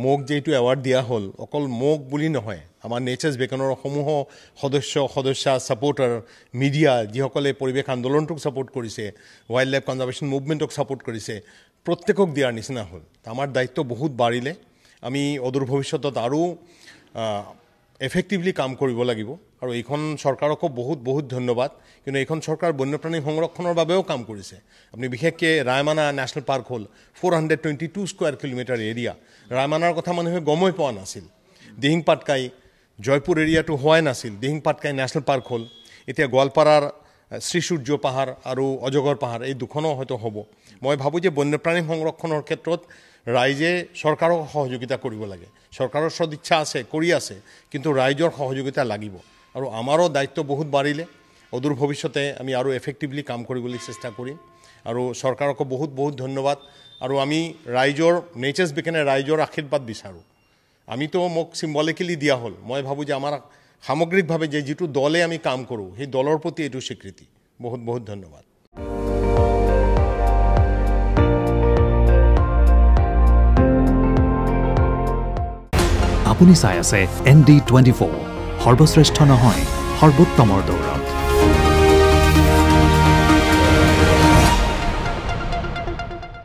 মোক যেইটো এৱাৰ্ড দিয়া হ'ল অকল মোক বুলি নহয় আমাৰ নেচাৰ্ছ বেকনৰ সমূহ সদস্য ছাপোৰ্টাৰ মিডিয়া যিসকলে পৰিৱেশ আন্দোলনটোক ছাপোৰ্ট কৰিছে ৱাইল্ড লাইফ কনজাৰ্ভেশ্যন মুভমেণ্টক ছাপোৰ্ট কৰিছে প্ৰত্যেকক দিয়াৰ নিচিনা হ'ল আমাৰ দায়িত্ব বহুত বাঢ়িলে আমি অদূৰ ভৱিষ্যতত আৰু এফেক্টিভলি কাম কৰিব লাগিব আৰু এইখন চৰকাৰকো বহুত বহুত ধন্যবাদ কিন্তু এইখন চৰকাৰ বন্যপ্ৰাণী সংৰক্ষণৰ বাবেও কাম কৰিছে আপুনি বিশেষকৈ ৰায়মানা নেশ্যনেল পাৰ্ক হ'ল 422 স্কোৱাৰ কিলোমিটাৰ এৰিয়া ৰায়মানাৰ কথা মানুহে গমই পোৱা নাছিল দিহিং পাটকাই জয়পুৰ এৰিয়াটো হোৱাই নাছিল দিহিং পাটকাই নেশ্যনেল পাৰ্ক হ'ল এতিয়া গোৱালপাৰাৰ শ্ৰী সূৰ্য পাহাৰ আৰু অজগৰ পাহাৰ এই দুখনো হয়তো হ'ব মই ভাবোঁ যে বন্যপ্ৰাণী সংৰক্ষণৰ ক্ষেত্ৰত ৰাইজে চৰকাৰক সহযোগিতা কৰিব লাগে চৰকাৰৰ সদিচ্ছা আছে কৰি আছে কিন্তু ৰাইজৰ সহযোগিতা লাগিব আৰু আমাৰো দায়িত্ব বহুত বাঢ়িলে অদূৰ ভৱিষ্যতে আমি আৰু এফেক্টিভলি কাম কৰিবলৈ চেষ্টা কৰিম আৰু চৰকাৰকো বহুত বহুত ধন্যবাদ আৰু আমি ৰাইজৰ নেচাৰ্ছ বিকেনে ৰাইজৰ আশীৰ্বাদ বিচাৰোঁ আমিতো মোক চিম্বলিকেলি দিয়া হ'ল মই ভাবোঁ যে আমাৰ সামগ্ৰিকভাৱে যে যিটো দলে আমি কাম কৰোঁ সেই দলৰ প্ৰতি এইটো স্বীকৃতি বহুত বহুত ধন্যবাদ আপুনি চাই আছে ND24 সৰ্বশ্ৰেষ্ঠ নহয় সৰ্বোত্তমৰ দৌৰ